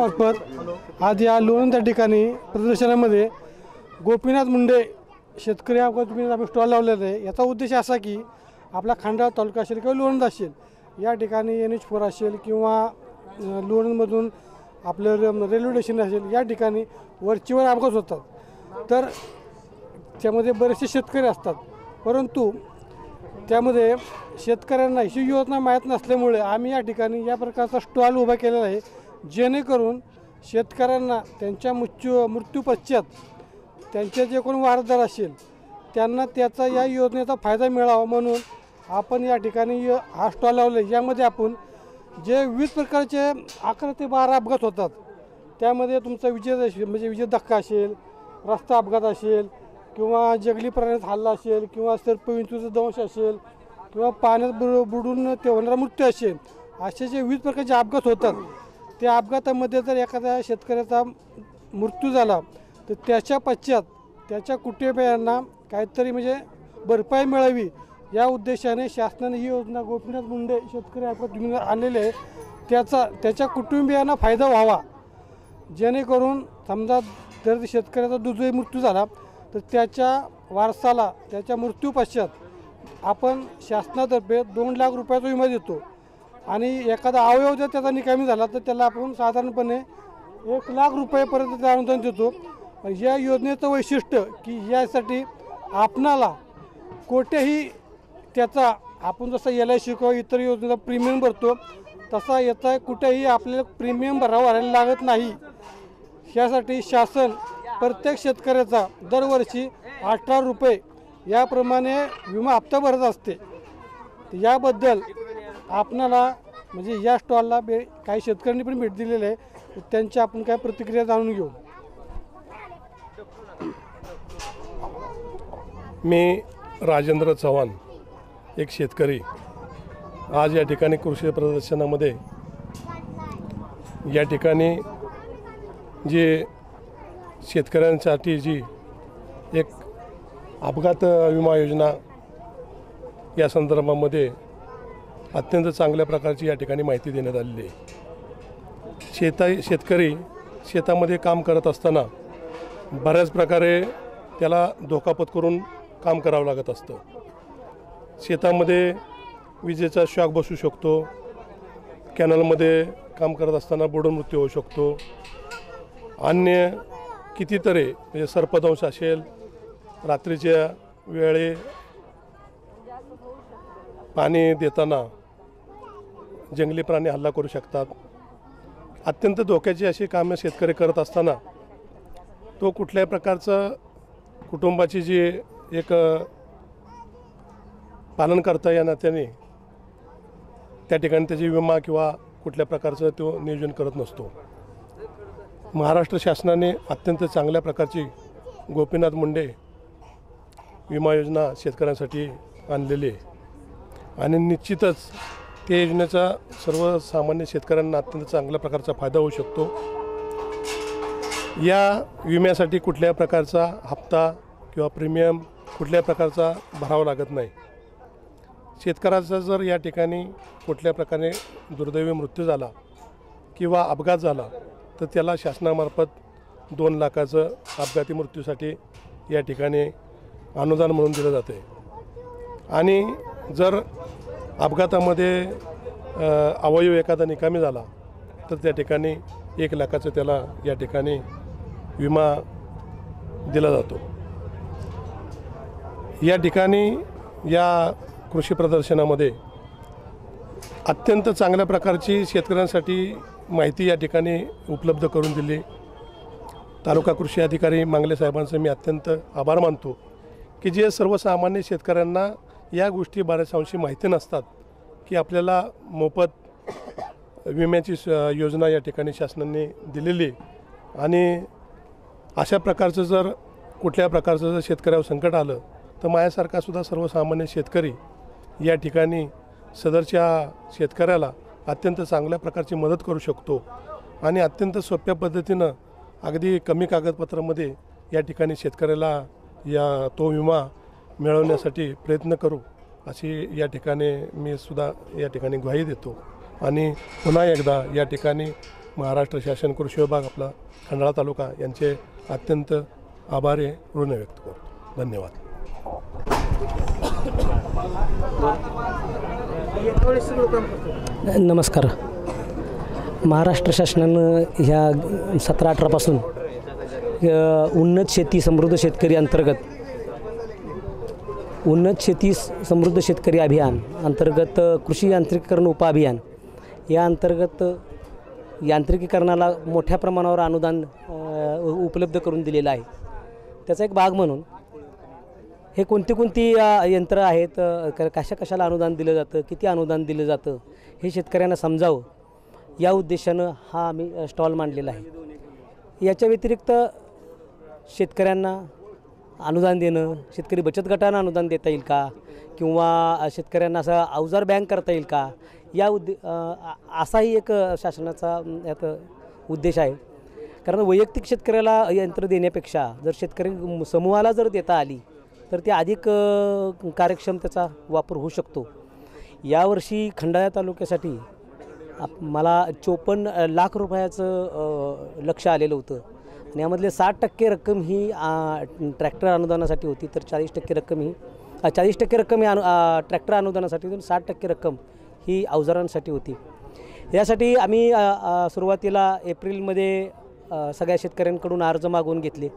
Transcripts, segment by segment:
शासनामार्फत आज या लोणंद त्या ठिकाणी प्रदर्शनामध्ये गोपीनाथ मुंडे शेतकरी अपघात विम्याचा आम्ही स्टॉल लावलेला आहे। याचा उद्देश असा की आपला खंडाळा तालुका असेल किंवा लोणंद असेल या ठिकाणी NH4 असेल किंवा लोणंदमधून आपलं रेल्वे स्टेशन असेल या ठिकाणी वरचीवर अपघात होतात। तर त्यामध्ये बरेचसे शेतकरी असतात, परंतु त्यामध्ये शेतकऱ्यांना ही योजना माहीत नसल्यामुळे आम्ही या ठिकाणी या प्रकारचा स्टॉल उभा केलेला आहे, जेणेकरून शेतकऱ्यांना त्यांच्या मृत्यू पश्चात त्यांचे जे कोणी वारसदार असेल त्यांना त्याचा या योजनेचा फायदा मिळावा म्हणून आपण या ठिकाणी हा स्टॉल लावले। यामध्ये आपण जे विविध प्रकारचे 11 ते 12 अपघात होतात, त्यामध्ये तुमचा विजेचा धक्का असेल, रस्ता अपघात असेल किंवा जंगली प्राण्यात हल्ला असेल किंवा सर्पविंचूचा दंश असेल किंवा पाण्यात बुडून ते होणारा मृत्यू असेल, असे जे विविध प्रकारचे अपघात होतात त्या अपघातामध्ये जर एखाद्या शेतकऱ्याचा मृत्यू झाला तर त्याच्या पश्चात त्याच्या कुटुंबियांना काहीतरी भरपाई मिळावी या उद्देशाने शासनाने ही योजना गोपीनाथ मुंडे शेतकरी अपघात विमा आणलेली आहे। त्याच्या कुटुंबियांना फायदा व्हावा, जेणेकरून समजा जर शेतकऱ्याचा दुर्दैवी मृत्यू झाला तर त्याच्या वारसाला त्याच्या मृत्यू पश्चात आपण शासनातर्फे 2 लाख रुपयाचा विमा देतो आणि एखादा अवयव जर त्याचा निकामी झाला तर त्याला आपण साधारणपणे 1 लाख रुपयेपर्यंत अनुदान देतो। या योजनेचं वैशिष्ट्य की यासाठी आपणाला कोठेही त्याचा आपण जसं LIC किंवा इतर योजनेचा प्रीमियम भरतो तसा याचा कुठेही आपल्याला प्रीमियम भरायला लागत नाही। यासाठी शासन प्रत्येक शेतकऱ्याचा दरवर्षी 18 रुपये याप्रमाणे विमा हप्ता भरत असते। याबद्दल आपणाला या स्टॉलला काही शेतकऱ्यांनी पण भेट दिलेली आहे, त्यांची आपण काय प्रतिक्रिया जाणून घेऊ। मी राजेंद्र चव्हाण, एक शेतकरी, आज या ठिकाणी कृषी प्रदर्शनामध्ये या ठिकाणी जे शेतकऱ्यांसाठी जी एक अपघात विमा योजना या संदर्भामध्ये अत्यंत चांगल्या प्रकारची या ठिकाणी माहिती देण्यात आलेली आहे। शेतकरी शेतामध्ये काम करत असताना बऱ्याच प्रकारे त्याला धोका पत्करून काम करावं लागत असतं। शेतामध्ये विजेचा शॉक बसू शकतो, कॅनलमध्ये काम करत असताना बुडून मृत्यू होऊ शकतो, अन्य कितीतरी सर्पदंश असेल, रात्रीच्या वेळे पाणी देताना जंगली प्राणी हल्ला करू शकतात। अत्यंत धोक्याची अशी कामे शेतकरी करत असताना तो कुठल्याही प्रकारचं कुटुंबाची जी एक पालन करता या नात्याने त्या ठिकाणी त्याची विमा किंवा कुठल्या प्रकारचं तो नियोजन करत नसतो। महाराष्ट्र शासनाने अत्यंत चांगल्या प्रकारची गोपीनाथ मुंडे विमा योजना शेतकऱ्यांसाठी आणलेली आहे आणि निश्चितच त्या योजनेचा सर्वसामान्य शेतकऱ्यांना अत्यंत चांगल्या प्रकारचा फायदा होऊ शकतो। या विम्यासाठी कुठल्याही प्रकारचा हप्ता किंवा प्रीमियम कुठल्याही प्रकारचा भरावा लागत नाही। शेतकऱ्याचा जर या ठिकाणी कुठल्या प्रकारे दुर्दैवी मृत्यू झाला किंवा अपघात झाला तर त्याला शासनामार्फत 2 लाखाचं अपघाती मृत्यूसाठी या ठिकाणी अनुदान म्हणून दिलं जाते आणि जर अपघातामध्ये अवयव एखादा निकामी झाला तर त्या ठिकाणी 1 लाखाचं त्याला या ठिकाणी विमा दिला जातो। या ठिकाणी या कृषी प्रदर्शनामध्ये अत्यंत चांगल्या प्रकारची शेतकऱ्यांसाठी माहिती या ठिकाणी उपलब्ध करून दिली। तालुका कृषी अधिकारी मांगले साहेबांचं मी अत्यंत आभार मानतो की जे सर्वसामान्य शेतकऱ्यांना या गोष्टी बऱ्याच अंशी माहिती नसतात की आपल्याला मोफत विम्याची योजना या ठिकाणी शासनाने दिलेली आणि अशा प्रकारचं जर कुठल्या प्रकारचं जर शेतकऱ्यावर संकट आलं तर माझ्यासारखा सुद्धा सर्वसामान्य शेतकरी या ठिकाणी सदरच्या शेतकऱ्याला अत्यंत चांगल्या प्रकारची मदत करू शकतो आणि अत्यंत सोप्या पद्धतीनं अगदी कमी कागदपत्रामध्ये या ठिकाणी शेतकऱ्याला तो विमा मिळवण्यासाठी प्रयत्न करू अशी या ठिकाणी मी सुद्धा या ठिकाणी ग्वाही देतो आणि पुन्हा एकदा या ठिकाणी महाराष्ट्र शासन कृषी विभाग आपला खंडाळा तालुका यांचे अत्यंत आभारी ऋण व्यक्त करतो. धन्यवाद. नमस्कार. महाराष्ट्र शासनानं ह्या 17-18पासून उन्नत शेती समृद्ध शेतकरी अंतर्गत उन्नत शेती समृद्ध शेतकरी अभियान अंतर्गत कृषी यांत्रिकीकरण उपअभियान या अंतर्गत यांत्रिकीकरणाला मोठ्या प्रमाणावर अनुदान उपलब्ध करून दिलेलं आहे. त्याचा एक भाग म्हणून हे कोणती यंत्र आहेत, कशाला अनुदान दिलं जातं, किती अनुदान दिलं जातं हे शेतकऱ्यांना समजावं या उद्देशानं हा आम्ही स्टॉल मांडलेला आहे. याच्या व्यतिरिक्त शेतकऱ्यांना अनुदान देणं, शेतकरी बचत गटांना अनुदान देता येईल का, किंवा शेतकऱ्यांना असं अवजार बँक करता येईल का, या असाही एक शासनाचा यात उद्देश आहे. कारण वैयक्तिक शेतकऱ्याला यंत्र देण्यापेक्षा जर शेतकरी समूहाला जर देता आली तर ते अधिक कार्यक्षम त्याचा वापर होऊ शकतो. यावर्षी खंडाळा तालुक्यासाठी मला 54 लाख रुपयाचं लक्ष आलेलं होतं आणि यामधले 60% रक्कम ही ट्रॅक्टर अनुदानासाठी होती, तर 40% रक्कम ही 40% रक्कम ही ट्रॅक्टर अनुदानासाठी होती, 60% रक्कम ही अवजारांसाठी होती. यासाठी आम्ही सुरुवातीला एप्रिलमध्ये सगळ्या शेतकऱ्यांकडून अर्ज मागवून घेतले.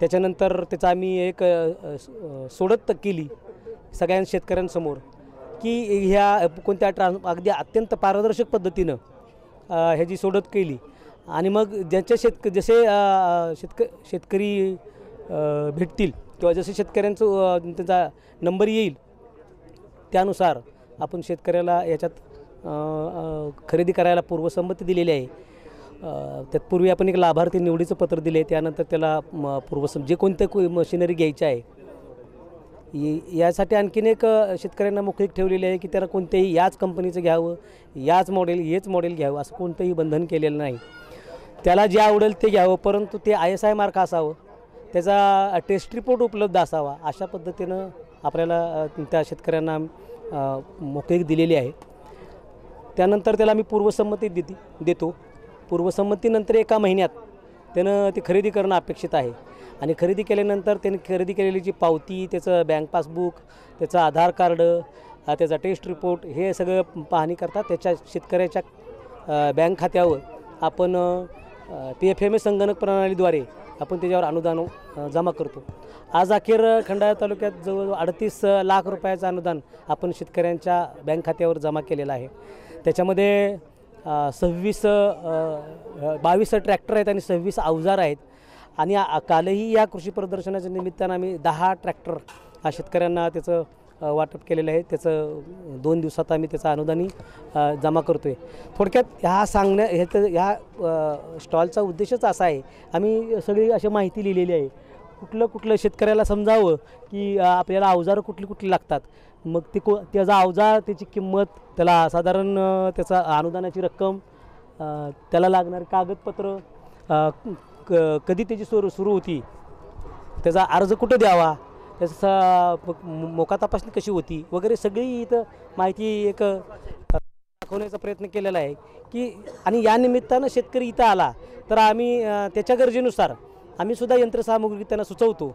त्याच्यानंतर त्याचा आम्ही एक सोडत केली सगळ्या शेतकऱ्यांसमोर की ह्या कोणत्या अगदी अत्यंत पारदर्शक पद्धतीनं ह्याची सोडत केली. आणि मग ज्याचे शेतकरी भेटतील किंवा जसे शेतकऱ्यांचं त्यांचा नंबर येईल त्यानुसार आपण शेतकऱ्याला याच्यात खरेदी करायला पूर्वसंमती दिलेली आहे. त्यातपूर्वी आपण एक लाभार्थी निवडीचं पत्र दिले, त्यानंतर त्याला जे कोणतं मशिनरी घ्यायची आहे यासाठी आणखीन एक शेतकऱ्यांना मोकळीक ठेवलेली आहे की त्याला कोणत्याही याच कंपनीचं घ्यावं, हेच मॉडेल घ्यावं असं कोणतंही बंधन केलेलं नाही. त्याला जे आवडेल ते घ्यावं, परंतु ते ISI मार्क असावं, त्याचा टेस्ट रिपोर्ट उपलब्ध असावा, अशा पद्धतीनं आपल्याला त्या शेतकऱ्यांना मोकळीक दिलेली आहे. त्यानंतर त्याला आम्ही पूर्वसंमती देतो. पूर्वसंमतीनंतर 1 महिन्यात त्यानं ती खरेदी करणं अपेक्षित आहे. आणि खरेदी केल्यानंतर त्यांनी खरेदी केलेली जी पावती, त्याचं बँक पासबुक, त्याचं आधार कार्ड, त्याचा टेस्ट रिपोर्ट हे सगळं पाहणी करता त्याच्या शेतकऱ्याच्या बँक खात्यावर आपण PFMA संगणक प्रणालीद्वारे आपण त्याच्यावर अनुदान जमा करतो. आज अखेर खंडाळा तालुक्यात जवळ 38 लाख रुपयाचं अनुदान आपण शेतकऱ्यांच्या बँक खात्यावर जमा केलेलं आहे. त्याच्यामध्ये 22 ट्रॅक्टर आहेत आणि 26 अवजार आहेत. आणि कालही या कृषी प्रदर्शनाच्या निमित्तानं आम्ही 10 ट्रॅक्टर शेतकऱ्यांना त्याचं वाटप केलेलं आहे. त्याचं 2 दिवसात आम्ही त्याचं अनुदानी जमा करतो आहे. थोडक्यात ह्या स्टॉलचा उद्देशच असा आहे, आम्ही सगळी अशी माहिती लिहिलेली आहे, कुठलं शेतकऱ्याला समजावं की आपल्याला अवजारं कुठली लागतात, मग त्याचा अवजार, त्याची किंमत, त्याला साधारण त्याचा अनुदानाची रक्कम, त्याला लागणारे कागदपत्र, कधी त्याची सुरू होती, त्याचा अर्ज कुठं द्यावा, त्याचा मोका तपासणी कशी होती वगैरे सगळी इथं माहिती एक दाखवण्याचा प्रयत्न केलेला आहे की. आणि या निमित्तानं शेतकरी इथं आला तर आम्ही त्याच्या गरजेनुसार आम्हीसुद्धा यंत्रसामुग्री त्यांना सुचवतो.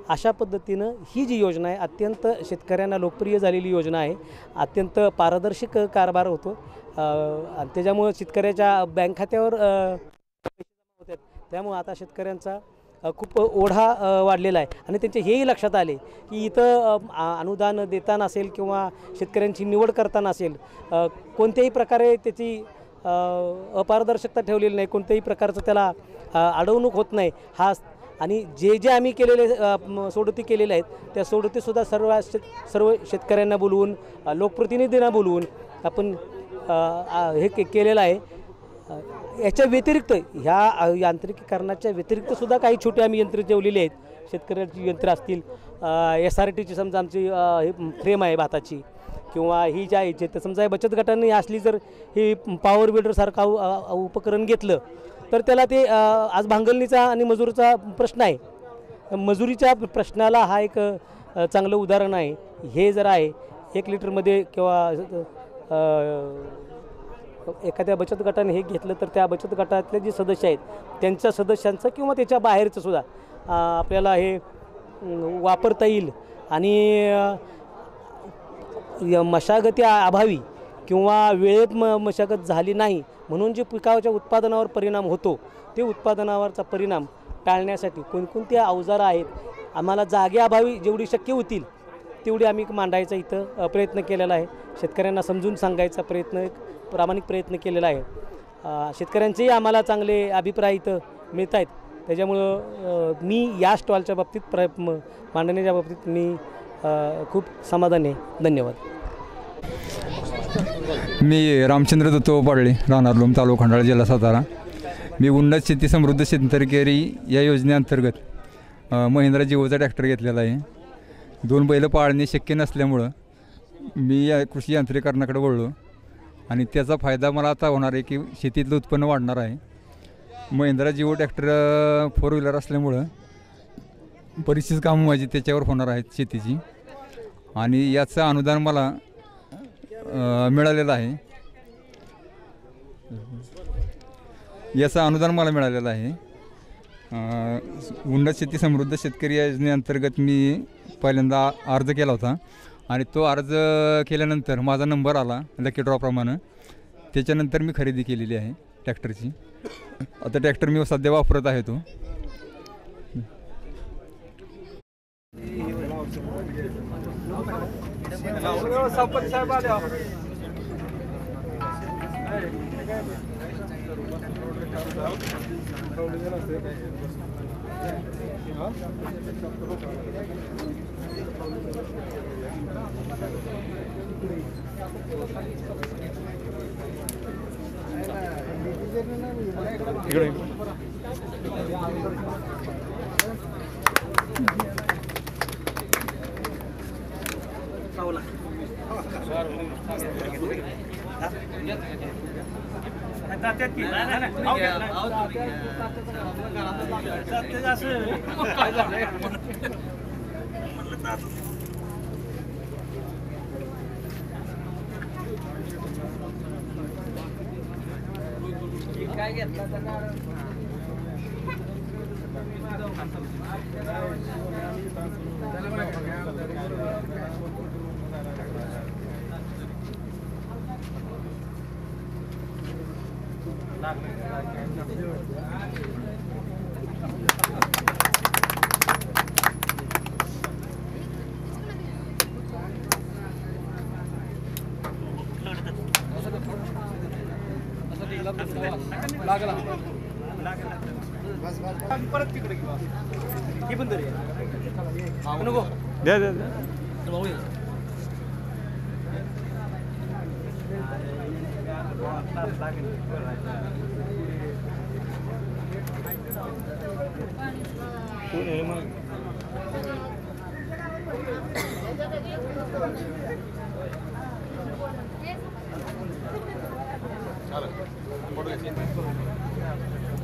अशा पद्धतीनं ही जी योजना आहे अत्यंत शेतकऱ्यांना लोकप्रिय झालेली योजना आहे. अत्यंत पारदर्शक कारभार होतो आणि त्याच्यामुळे शेतकऱ्याच्या बँक खात्यावर होतात. त्यामुळे आता शेतकऱ्यांचा खूप ओढा वाढलेला आहे. आणि त्यांचे हेही लक्षात आले की इथं अनुदान देताना असेल किंवा शेतकऱ्यांची निवड करताना असेल कोणत्याही प्रकारे त्याची अपारदर्शकता ठेवलेली नाही, कोणत्याही प्रकारचं त्याला अडवणूक होत नाही. आणि जे आम्ही केलेले सोडती केलेल्या आहेत त्या सोडतीसुद्धा सर्व शेतकऱ्यांना बोलवून, लोकप्रतिनिधींना बोलवून आपण हे केलेलं आहे. याच्या व्यतिरिक्त ह्या यांत्रिकीकरणाच्या व्यतिरिक्तसुद्धा काही छोटे आम्ही यंत्र ठेवलेली आहेत. शेतकऱ्याची यंत्र असतील, SRTची समजा आमची हे फ्रेम आहे भाताची, किंवा ही जी आहे तर समजा बचत गटांनी असली जर ही पॉवर बिल्डरसारखा उपकरण घेतलं तर त्याला ते आज भांगलणीचा आणि मजुरीचा प्रश्न आहे. मजुरीच्या प्रश्नाला हा एक चांगलं उदाहरण आहे. हे जर आहे 1 लिटरमध्ये किंवा एखाद्या बचत गटाने हे घेतलं तर त्या बचत गटातले जे सदस्य आहेत त्यांच्या सदस्यांचं किंवा त्याच्या बाहेरचं सुद्धा आपल्याला हे वापरता येईल आणि मशागती अभावी किंवा वेळेत मशागत झाली नाही म्हणून जे पिकाच्या उत्पादनावर परिणाम होतो ते उत्पादनावरचा परिणाम टाळण्यासाठी कोणकोणती अवजारं आहेत आम्हाला जागेअभावी जेवढी शक्य होतील तेवढी आम्ही मांडायचा इथं प्रयत्न केलेला आहे. शेतकऱ्यांना समजून सांगायचा प्रामाणिक प्रयत्न केलेला आहे. शेतकऱ्यांचेही आम्हाला चांगले अभिप्राय इथं मिळत आहेत. त्याच्यामुळं मी या स्टॉलच्या बाबतीत मांडण्याच्या बाबतीत मी खूप समाधानी आहे. धन्यवाद. मी रामचंद्र दत्तो पाडळे, राहणार लोम, तालुका खंडाळा, जिल्हा सातारा. मी उन्नत शेती समृद्ध शेतकरी या योजनेअंतर्गत महिंद्रा जिओचा ट्रॅक्टर घेतलेला आहे. 2 बैलं पाळणे शक्य नसल्यामुळं मी या कृषी यांत्रिकीकरणाकडे वळलो आणि त्याचा फायदा मला आता होणार आहे की शेतीतलं उत्पन्न वाढणार आहे. महिंद्रा जिओ ट्रॅक्टर 4 व्हीलर असल्यामुळं बरीचशीच कामं माझी त्याच्यावर होणार आहेत शेतीची आणि याचं अनुदान मला मिळालेलं आहे. उन्नत शेती समृद्ध शेतकरी योजनेअंतर्गत मी पहिल्यांदा अर्ज केला होता आणि तो अर्ज केल्यानंतर माझा नंबर आला लकी ड्रॉप्रमाणे. त्याच्यानंतर मी खरेदी केलेली आहे ट्रॅक्टरची. आता ट्रॅक्टर मी सध्या वापरत आहे तो.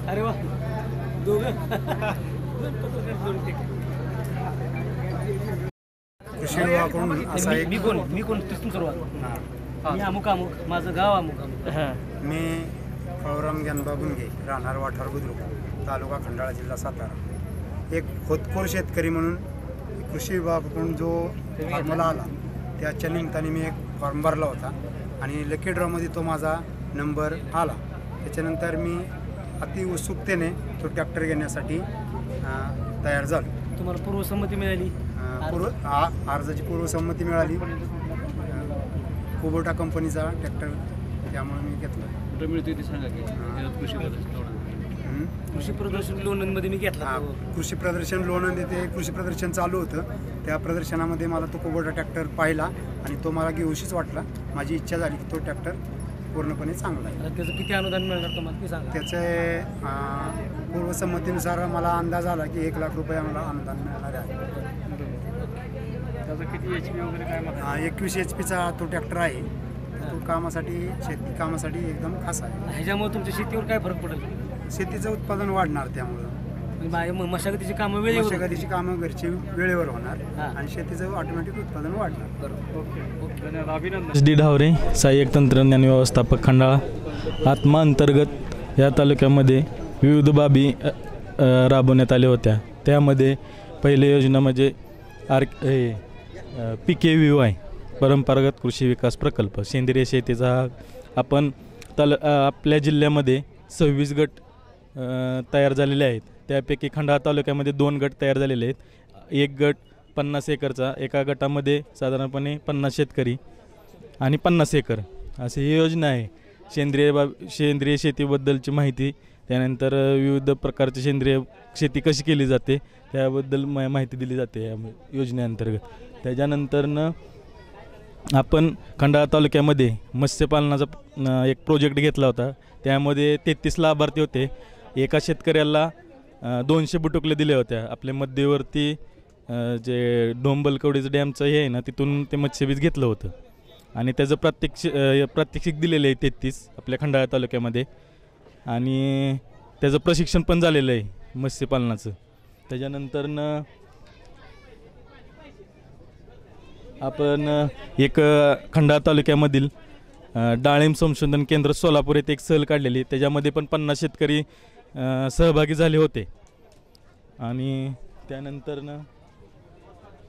अरे वा दोघं कृषी विभागाकडून असा एक मी कोण तिथून सुरुवात. मी अमुक माझं गाव अमुक. मी फळराम ज्ञानबा गुंगे, राहणार वाठार बुद्रुक, तालुका खंडाळा, जिल्हा सातारा. एक खोतखोर शेतकरी म्हणून कृषी विभागाकडून जो फॉर्म्युला आला त्याच्या निमित्ताने मी एक फॉर्म भरला होता आणि लकी ड्रॉमध्ये तो माझा नंबर आला. त्याच्यानंतर मी अति उत्सुकतेने तो ट्रॅक्टर घेण्यासाठी तयार झालो. तुम्हाला पूर्वसंमती मिळाली? अर्जाची पूर्वसंमती मिळाली. कुबोटा कंपनीचा ट्रॅक्टर, त्यामुळे मी घेतला. कृषी प्रदर्शन लोणंदमध्ये मी घेतला. कृषी प्रदर्शन लोणंद येथे कृषी प्रदर्शन चालू होतं. त्या प्रदर्शनामध्ये मला तो कुबोटा ट्रॅक्टर पाहिला आणि तो मला घेऊशीच वाटला. माझी इच्छा झाली की तो ट्रॅक्टर पूर्णपणे चांगला आहे. त्याचं किती अनुदान मिळणार तुम्हाला ते सांगा. त्याचे पूर्वसंमतीनुसार मला अंदाज आला की 1 लाख रुपये आम्हाला अनुदान मिळणार आहे. त्याचं किती HP वगैरे काय? 21 HP तो ट्रॅक्टर आहे. तो कामासाठी, शेती कामासाठी एकदम खास आहे. ह्याच्यामुळे तुमच्या शेतीवर काय फरक पडेल? शेतीचं उत्पादन वाढणार त्यामुळं. मशागतीची कामं वेळेवर मशागतीची कामं घरची वेळेवर होणार हां. आणि शेतीचं ऑटोमॅटिक उत्पादन वाढणार. एस डी ढावरे, सहाय्यक तंत्रज्ञान व्यवस्थापक खंडाळा. आत्मा अंतर्गत या तालुक्यामध्ये विविध बाबी राबवण्यात आल्या होत्या. त्यामध्ये पहिली योजना म्हणजे PKVY परंपरागत कृषी विकास प्रकल्प. सेंद्रिय शेतीचा आपण आपल्या जिल्ह्यामध्ये 26 गट तयार झालेले आहेत. त्यापैकी खंडाळा तालुक्यामध्ये 2 गट तयार झालेले आहेत. एक गट 50 एकरचा, एका गटामध्ये साधारणपणे 50 शेतकरी आणि 50 एकर अशी ही योजना आहे. सेंद्रिय शेतीबद्दलची माहिती, त्यानंतर विविध प्रकारची सेंद्रिय शेती कशी केली जाते त्याबद्दल माहिती दिली जाते या योजनेअंतर्गत. त्याच्यानंतरनं आपण खंडाळा तालुक्यामध्ये मत्स्यपालनाचा एक प्रोजेक्ट घेतला होता. त्यामध्ये 33 लाभार्थी होते. एका शेतकऱ्याला 200 बुटुकले दिले होत्या. आपल्या मध्यवर्ती जे डोंबलकवडीचं डॅमचं हे आहे ना, तिथून ते मत्स्यबीज घेतलं होतं आणि त्याचं प्रात्यक्षिक दिलेलं आहे 33 आपल्या खंडाळा तालुक्यामध्ये. आणि त्याचं प्रशिक्षण पण झालेलं आहे मत्स्यपालनाचं. त्याच्यानंतरनं आपण एक खंडाळा तालुक्यामधील डाळिंब संशोधन केंद्र सोलापूर येथे एक सहल काढलेली. त्याच्यामध्ये पण 50 शेतकरी सहभागी झाले होते. आणि त्यानंतरनं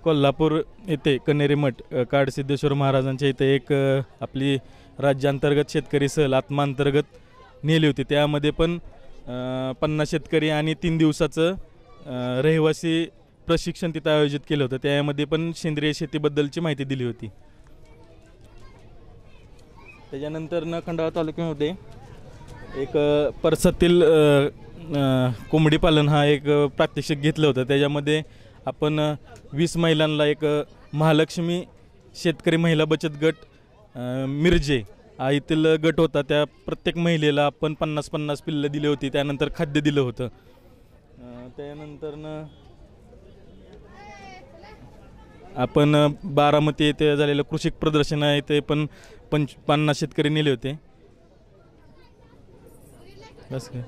कोल्हापूर येथे कन्हेरी मठ काडसिद्धेश्वर महाराजांच्या इथे एक आपली राज्यांतर्गत शेतकरी सहल आत्मांतर्गत नेली होती. त्यामध्ये पण 50 शेतकरी आणि 3 दिवसाचं रहिवासी प्रशिक्षण तिथं आयोजित केलं होतं. त्यामध्ये पण सेंद्रिय शेतीबद्दलची माहिती दिली होती. त्याच्यानंतर खंडाळा तालुक्यामध्ये एक परसातील कोंबडी पालन हा एक प्रात्यक्षिक घेतलं होतं. त्याच्यामध्ये आपण 20 महिलांना एक महालक्ष्मी शेतकरी महिला बचत गट मिरजे येथील गट होता. त्या प्रत्येक महिलेला आपण 50-50 पिल्लं दिली होती. त्यानंतर खाद्य दिलं होतं. त्यानंतरनं आपण बारामती येथे झालेलं कृषी प्रदर्शन आहे ते पण 50 शेतकरी नेले होते. बस काय.